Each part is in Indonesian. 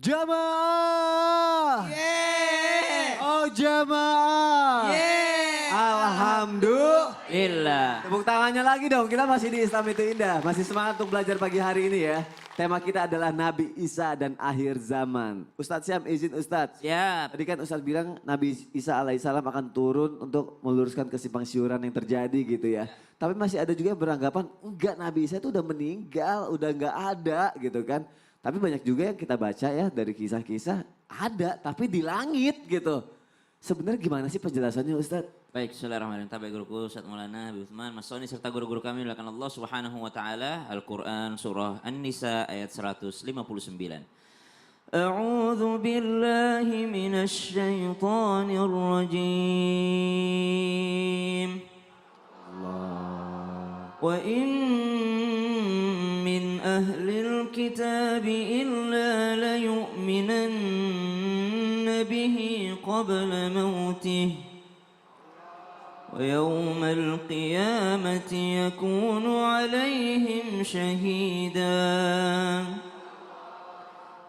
Jamaah. Yeay. Oh jamaah. Yeay. Alhamdulillah. Tepuk tangannya lagi dong, kita masih di Islam itu Indah. Masih semangat untuk belajar pagi hari ini ya. Tema kita adalah Nabi Isa dan akhir zaman. Ustadz Syam izin Ustadz. Siap. Tadi kan Ustadz bilang Nabi Isa alaihissalam akan turun untuk meluruskan kesimpang siuran yang terjadi gitu ya. Tapi masih ada juga yang beranggapan enggak, Nabi Isa itu udah meninggal, udah enggak ada gitu kan. Tapi banyak juga yang kita baca ya dari kisah-kisah ada tapi di langit gitu. Sebenarnya gimana sih penjelasannya Ustadz? Baik, bismillahirrahmanirrahim. Tabi guruku Ustaz Maulana Habib Utsman, Mas Soni serta guru-guru kami dilakukan Allah Subhanahu wa taala. Al-Qur'an surah An-Nisa ayat 159. A'udzu billahi minasy syaithanir rajim. Wa in min ahlil kitab illa la yu'minanna bihi qabla mautih wa yawmal qiyamati yakunu alaihim syahida.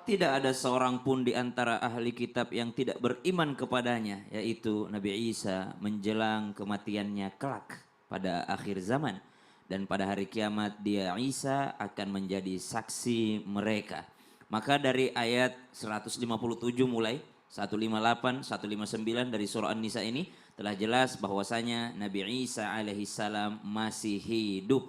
Tidak ada seorang pun di antara ahli kitab yang tidak beriman kepadanya, yaitu Nabi Isa menjelang kematiannya kelak pada akhir zaman. Dan pada hari kiamat dia Isa akan menjadi saksi mereka. Maka dari ayat 157 mulai 158, 159 dari surah An-Nisa ini telah jelas bahwasanya Nabi Isa alaihissalam masih hidup.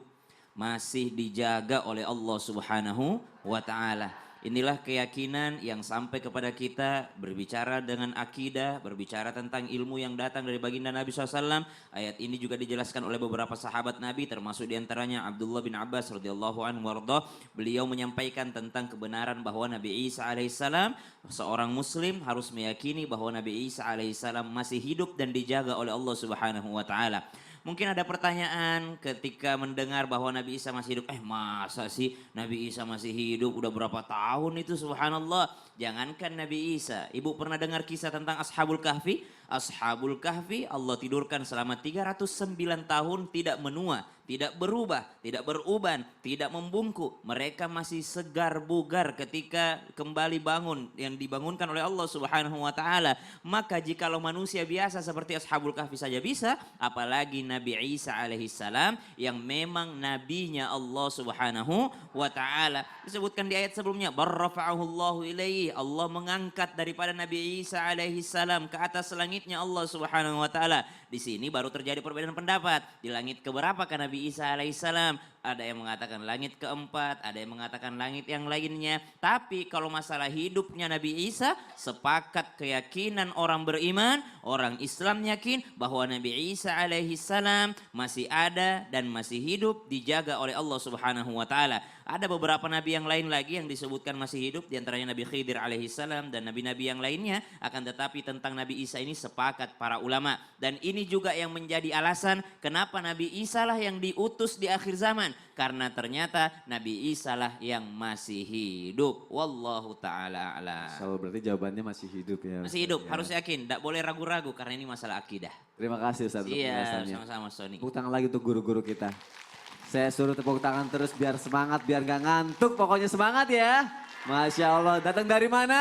Masih dijaga oleh Allah Subhanahu wa taala. Inilah keyakinan yang sampai kepada kita berbicara dengan akidah, berbicara tentang ilmu yang datang dari baginda Nabi SAW. Ayat ini juga dijelaskan oleh beberapa sahabat Nabi, termasuk diantaranya Abdullah bin Abbas radhiyallahu anhu warḍah. Beliau menyampaikan tentang kebenaran bahwa Nabi Isa alaihissalam, seorang muslim harus meyakini bahwa Nabi Isa alaihissalam masih hidup dan dijaga oleh Allah Subhanahu wa taala. Mungkin ada pertanyaan ketika mendengar bahwa Nabi Isa masih hidup. Masa sih Nabi Isa masih hidup? Udah berapa tahun itu, subhanallah. Jangankan Nabi Isa. Ibu pernah dengar kisah tentang Ashabul Kahfi? Ashabul Kahfi Allah tidurkan selama 309 tahun tidak menua, tidak berubah, tidak beruban, tidak membungkuk. Mereka masih segar bugar ketika kembali bangun yang dibangunkan oleh Allah Subhanahu wa taala. Maka jikalau manusia biasa seperti Ashabul Kahfi saja bisa, apalagi Nabi Isa alaihissalam yang memang nabinya Allah Subhanahu wa taala. Disebutkan di ayat sebelumnya, barrafa'ahullahu ilaihi, Allah mengangkat daripada Nabi Isa alaihissalam ke atas langitnya Allah Subhanahu wa taala. Di sini baru terjadi perbedaan pendapat. Di langit keberapa kan Nabi Isa alaihissalam? Ada yang mengatakan langit keempat, ada yang mengatakan langit yang lainnya. Tapi kalau masalah hidupnya Nabi Isa, sepakat keyakinan orang beriman, orang Islam yakin bahwa Nabi Isa alaihissalam masih ada dan masih hidup, dijaga oleh Allah Subhanahu wa taala. Ada beberapa nabi yang lain lagi yang disebutkan masih hidup, diantaranya Nabi Khidir alaihissalam dan nabi-nabi yang lainnya. Akan tetapi tentang Nabi Isa ini sepakat para ulama. Dan ini juga yang menjadi alasan kenapa Nabi Isa lah yang diutus di akhir zaman. Karena ternyata Nabi Isa lah yang masih hidup. Wallahu ta'ala a'lam. So, berarti jawabannya masih hidup ya. Masih hidup, ya. harus yakin. Tidak boleh ragu-ragu karena ini masalah akidah. Terima kasih Ustadz untuk Iya, penjelasannya. sama-sama Sony. Tepuk tangan lagi untuk guru-guru kita. Saya suruh tepuk tangan terus biar semangat, biar gak ngantuk. Pokoknya semangat ya. Masya Allah, datang dari mana?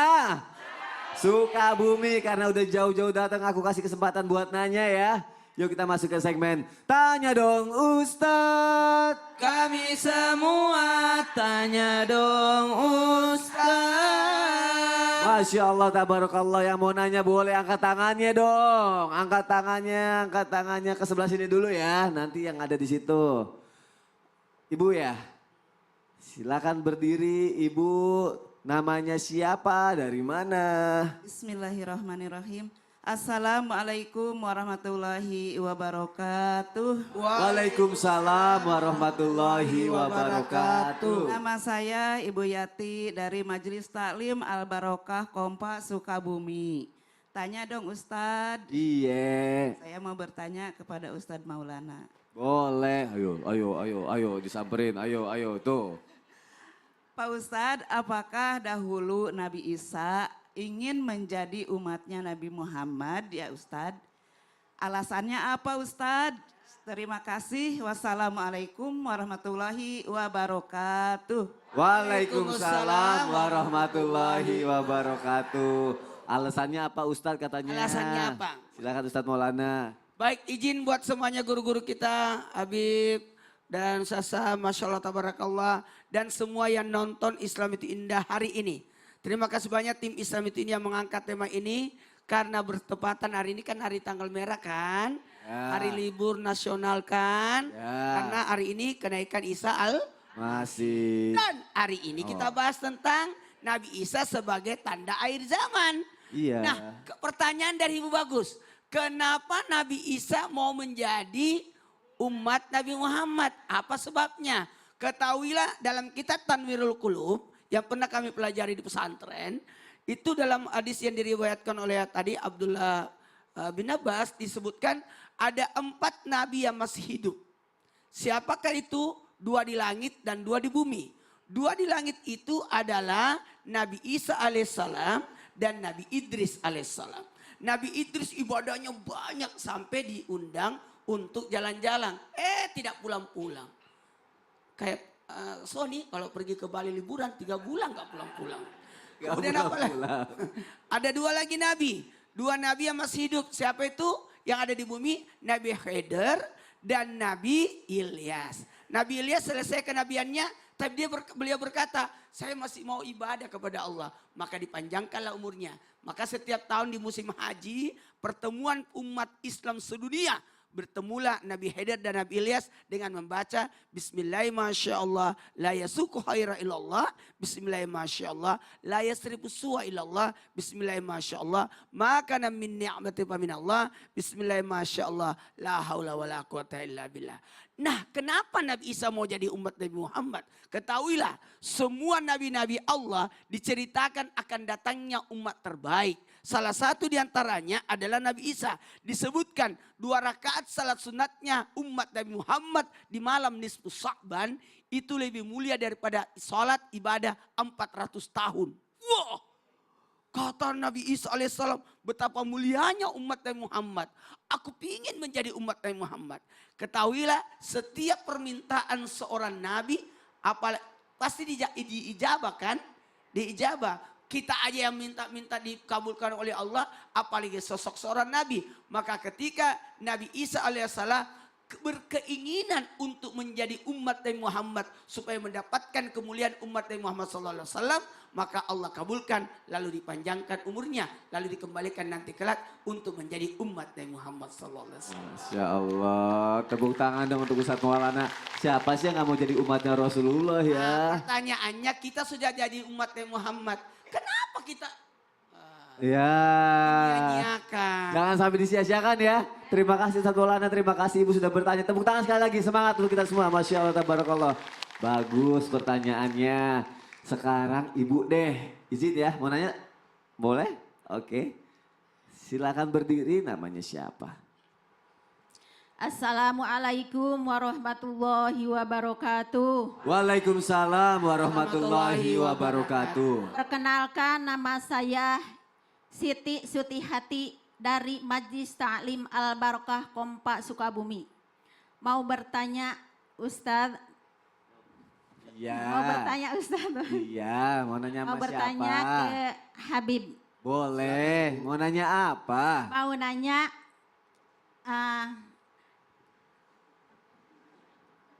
Sukabumi, karena udah jauh-jauh datang aku kasih kesempatan buat nanya ya. Yuk kita masuk ke segmen Tanya Dong Ustadz. Kami semua tanya dong Ustaz. Masya Allah, tabarakallah, yang mau nanya boleh angkat tangannya dong. Angkat tangannya ke sebelah sini dulu ya. Nanti yang ada di situ. Ibu ya, silakan berdiri. Ibu namanya siapa, dari mana? Bismillahirrahmanirrahim. Assalamualaikum warahmatullahi wabarakatuh. Waalaikumsalam warahmatullahi wabarakatuh. Nama saya Ibu Yati dari Majelis Taklim Al Barokah Kompak Sukabumi. Tanya dong Ustadz. Iya. Saya mau bertanya kepada Ustadz Maulana. Boleh, ayo disamperin, ayo tuh. Pak Ustadz, apakah dahulu Nabi Isa ingin menjadi umatnya Nabi Muhammad ya Ustadz? Alasannya apa Ustadz? Terima kasih. Wassalamualaikum warahmatullahi wabarakatuh. Waalaikumsalam warahmatullahi wabarakatuh. Alasannya apa Ustadz katanya? Alasannya apa? Silakan Ustadz Maulana. Baik, izin buat semuanya guru-guru kita, Habib dan Sasa, Masya Allah, Tabarakallah. Dan semua yang nonton Islam itu Indah hari ini. Terima kasih banyak tim Islam itu Indah yang mengangkat tema ini. Karena bertepatan hari ini kan hari tanggal merah kan. Ya. Hari libur nasional kan. Ya. Karena hari ini kenaikan Isa Masih. dan hari ini kita bahas tentang Nabi Isa sebagai tanda akhir zaman. Iya. Nah, pertanyaan dari Ibu bagus. Kenapa Nabi Isa mau menjadi umat Nabi Muhammad? Apa sebabnya? Ketahuilah dalam kitab Tanwirul Qulub yang pernah kami pelajari di pesantren. Itu dalam hadis yang diriwayatkan oleh tadi Abdullah bin Abbas disebutkan ada 4 nabi yang masih hidup. Siapakah itu? 2 di langit dan 2 di bumi. 2 di langit itu adalah Nabi Isa alaihissalam dan Nabi Idris alaihissalam. Nabi Idris ibadahnya banyak sampai diundang untuk jalan-jalan. Tidak pulang-pulang. Kayak Sony kalau pergi ke Bali liburan 3 bulan gak pulang-pulang. Kemudian apa lagi? Ada 2 lagi nabi. 2 nabi yang masih hidup. Siapa itu? Yang ada di bumi. Nabi Khidir dan Nabi Ilyas. Nabi Ilyas selesai kenabiannya. Tapi beliau berkata, saya masih mau ibadah kepada Allah. Maka dipanjangkanlah umurnya. Maka setiap tahun di musim haji, pertemuan umat Islam sedunia. Bertemulah Nabi Khidir dan Nabi Ilyas dengan membaca Bismillahirrahmanirrahim la yasuku khaira illallah Bismillahirrahmanirrahim la yasrifu suwa illallah Bismillahirrahmanirrahim maka min ni'mati fa minallah Bismillahirrahmanirrahim la haula wala quwata illa billah. Nah, kenapa Nabi Isa mau jadi umat Nabi Muhammad? Ketahuilah, semua nabi-nabi Allah diceritakan akan datangnya umat terbaik. Salah satu diantaranya adalah Nabi Isa. Disebutkan 2 rakaat salat sunatnya umat Nabi Muhammad di malam nisfu Sya'ban itu lebih mulia daripada salat ibadah 400 tahun. Wah! Kata Nabi Isa alaihissalam, betapa mulianya umat Nabi Muhammad. Aku ingin menjadi umat Nabi Muhammad. Ketahuilah, setiap permintaan seorang nabi pasti diijabah kan? Diijabah. Kita aja yang minta-minta dikabulkan oleh Allah, apalagi sosok seorang nabi. Maka ketika Nabi Isa alaihissalam berkeinginan untuk menjadi umat Nabi Muhammad supaya mendapatkan kemuliaan umat Nabi Muhammad SAW, maka Allah kabulkan lalu dipanjangkan umurnya lalu dikembalikan nanti kelak untuk menjadi umat Nabi Muhammad SAW. Masya Allah, tepuk tangan dong untuk Ustadz Maulana. Siapa sih yang gak mau jadi umatnya Rasulullah ya? Pertanyaannya, kita sudah jadi umat Nabi Muhammad, kenapa kita Ya. menyanyiakan? Jangan sampai disia-siakan ya. Terima kasih Ustadz Maulana, terima kasih Ibu sudah bertanya. Tepuk tangan sekali lagi, semangat untuk kita semua. Masya Allah, tabarakallah. Bagus pertanyaannya. Sekarang Ibu deh, izin ya, mau nanya? Boleh? Oke. Silakan berdiri, namanya siapa? Assalamualaikum warahmatullahi wabarakatuh. Waalaikumsalam warahmatullahi wabarakatuh. Perkenalkan, nama saya Siti Sutihati dari Majlis Ta'lim Al-Barokah Kompak Sukabumi. Mau bertanya Ustadz? Iya. Mau bertanya Ustadz? Iya, mau nanya sama Mau bertanya siapa? ke Habib. Boleh, mau nanya apa? Mau nanya,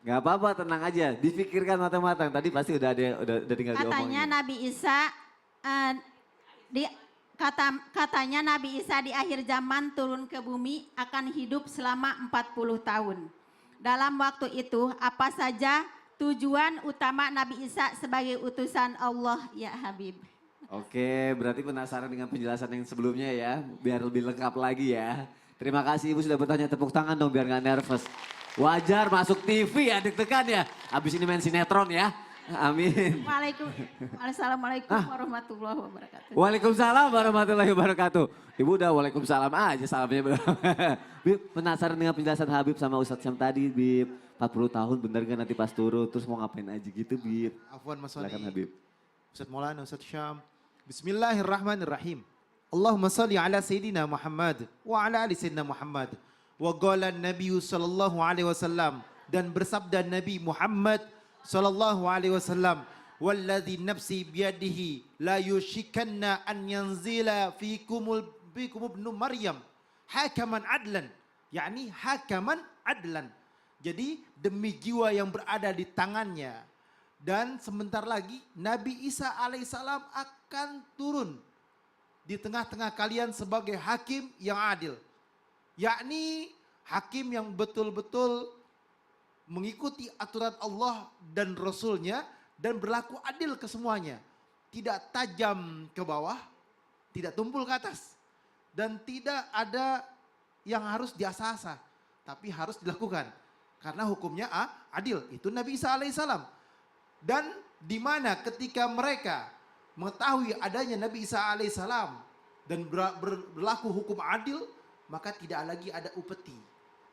Gak apa-apa, tenang aja. Dipikirkan matang-matang. Tadi pasti udah ada, udah tinggal katanya diomongin. Nabi Isa, katanya Nabi Isa di akhir zaman turun ke bumi akan hidup selama 40 tahun. Dalam waktu itu apa saja tujuan utama Nabi Isa sebagai utusan Allah ya Habib? Oke, berarti penasaran dengan penjelasan yang sebelumnya ya. Biar lebih lengkap lagi ya. Terima kasih Ibu sudah bertanya, tepuk tangan dong biar gak nervous. Wajar masuk TV ya, deg-degan ya. Abis ini main sinetron ya. Amin. Assalamualaikum warahmatullahi wabarakatuh. Waalaikumsalam warahmatullahi wabarakatuh. Ibu udah waalaikumsalam aja salamnya. Bib, penasaran dengan penjelasan Habib sama Ustadz Syam tadi, Bib. 40 tahun bener gak nanti pas turun, terus mau ngapain aja gitu, Bib? Afwan Mas Soni. Silakan Habib. Ustadz Maulana, Ustadz Syam. Bismillahirrahmanirrahim. Allahumma salli ala Sayyidina Muhammad wa ala ali Sayyidina Muhammad. Wa qala Nabi sallallahu alaihi wasallam, dan bersabda Nabi Muhammad sallallahu alaihi wasallam, walladzi nafsi biyadihi la yushikanna an yanzila fikum ibnu Maryam hakaman adlan, yakni hakaman adlan. Jadi demi jiwa yang berada di tangannya, dan sebentar lagi Nabi Isa alaihissalam akan turun di tengah-tengah kalian sebagai hakim yang adil. Yakni hakim yang betul-betul mengikuti aturan Allah dan Rasulnya dan berlaku adil ke semuanya. Tidak tajam ke bawah, tidak tumpul ke atas. Dan tidak ada yang harus diasah-asah, tapi harus dilakukan. Karena hukumnya adil, itu Nabi Isa alaihissalam. Dan di mana ketika mereka mengetahui adanya Nabi Isa alaihissalam dan berlaku hukum adil, maka tidak lagi ada upeti.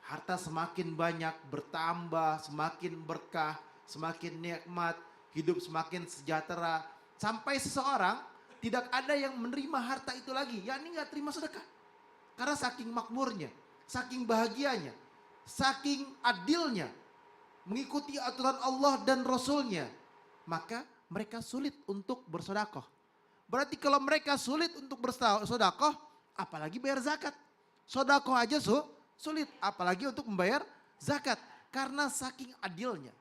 Harta semakin banyak bertambah, semakin berkah, semakin nikmat, hidup semakin sejahtera. Sampai seseorang tidak ada yang menerima harta itu lagi, yakni nggak terima sedekah. Karena saking makmurnya, saking bahagianya, saking adilnya, mengikuti aturan Allah dan Rasulnya, maka mereka sulit untuk bersedekah. Berarti kalau mereka sulit untuk bersedekah, apalagi bayar zakat. Sedekah aja sulit, apalagi untuk membayar zakat. Karena saking adilnya.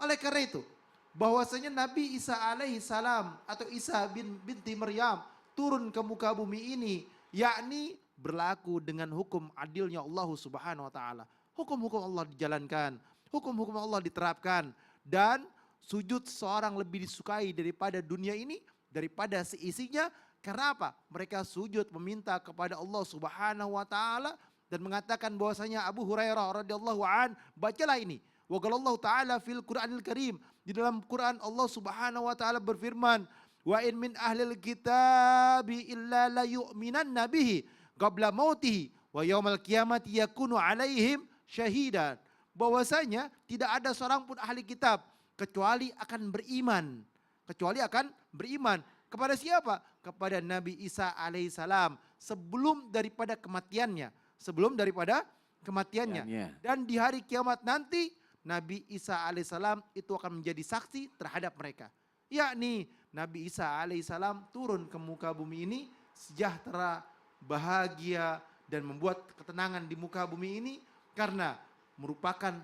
Oleh karena itu, bahwasanya Nabi Isa alaihissalam atau Isa binti Maryam turun ke muka bumi ini, yakni berlaku dengan hukum adilnya Allah Subhanahu wa taala. Hukum-hukum Allah dijalankan, hukum-hukum Allah diterapkan, dan sujud seorang lebih disukai daripada dunia ini, daripada seisinya. Karena apa? Mereka sujud meminta kepada Allah Subhanahu wa taala dan mengatakan bahwasanya Abu Hurairah radhiyallahu an, bacalah ini. Wa qalallahu ta'ala fil Qur'anil Karim, di dalam Quran Allah Subhanahu wa taala berfirman, wa in min ahlil kitabi illa la yu'minanna bihi qabla mautihi wa yaumal qiyamati yakunu alaihim syahidan. Bahwasanya tidak ada seorang pun ahli kitab kecuali akan beriman. Kecuali akan beriman. Kepada siapa? Kepada Nabi Isa alaihissalam sebelum daripada kematiannya. Sebelum daripada kematiannya. Dan di hari kiamat nanti Nabi Isa alaihissalam itu akan menjadi saksi terhadap mereka. Yakni Nabi Isa alaihissalam turun ke muka bumi ini sejahtera, bahagia, dan membuat ketenangan di muka bumi ini karena merupakan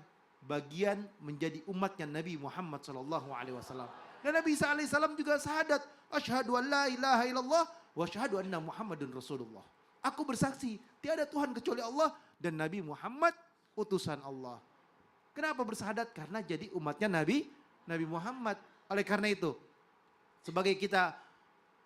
bagian menjadi umatnya Nabi Muhammad SAW. Dan Nabi Isa alaihissalam juga syahadat, asyhadu an la ilaha illallah wa asyhadu anna Muhammadun Rasulullah. Aku bersaksi tiada Tuhan kecuali Allah dan Nabi Muhammad utusan Allah. Kenapa bersyahadat? Karena jadi umatnya Nabi Muhammad. Oleh karena itu, sebagai kita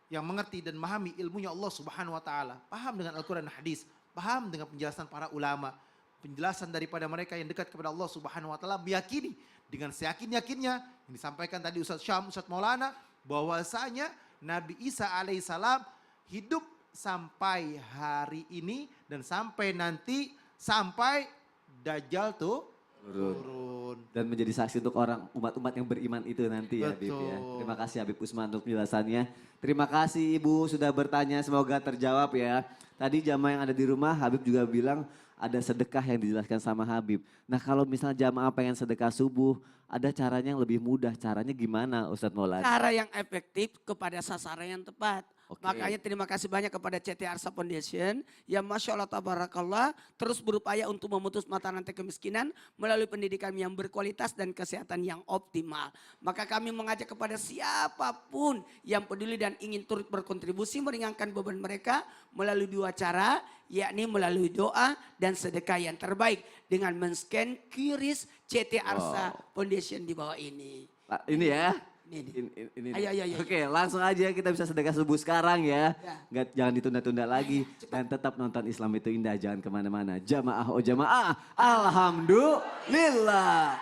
yang mengerti dan memahami ilmunya Allah Subhanahu wa taala, paham dengan Al-Qur'an dan hadis, paham dengan penjelasan para ulama, penjelasan daripada mereka yang dekat kepada Allah Subhanahu wa taala, meyakini dengan seyakin-yakinnya yang disampaikan tadi Ustaz Syam, Ustaz Maulana, bahwasanya Nabi Isa alaihissalam hidup sampai hari ini dan sampai nanti, sampai Dajjal tuh turun. Dan menjadi saksi untuk orang umat-umat yang beriman itu nanti ya, Habib ya. Terima kasih Habib Usman untuk penjelasannya. Terima kasih Ibu sudah bertanya, semoga terjawab ya. Tadi jamaah yang ada di rumah, Habib juga bilang ada sedekah yang dijelaskan sama Habib. Nah kalau misalnya jamaah pengen sedekah subuh, ada caranya yang lebih mudah. Caranya gimana Ustadz Maulana? Cara yang efektif kepada sasaran yang tepat. Oke. Makanya terima kasih banyak kepada CT Arsa Foundation yang Masya Allah Tabarakallah terus berupaya untuk memutus mata rantai kemiskinan melalui pendidikan yang berkualitas dan kesehatan yang optimal. Maka kami mengajak kepada siapapun yang peduli dan ingin turut berkontribusi meringankan beban mereka melalui dua cara, yakni melalui doa dan sedekah yang terbaik dengan men-scan QRIS CT Arsa Foundation di bawah ini. Ini ya. Ini. Ayo. Oke, langsung aja kita bisa sedekah subuh sekarang ya. Jangan ditunda-tunda lagi. Dan tetap nonton Islam itu indah, jangan kemana-mana. Jamaah oh jamaah, alhamdulillah.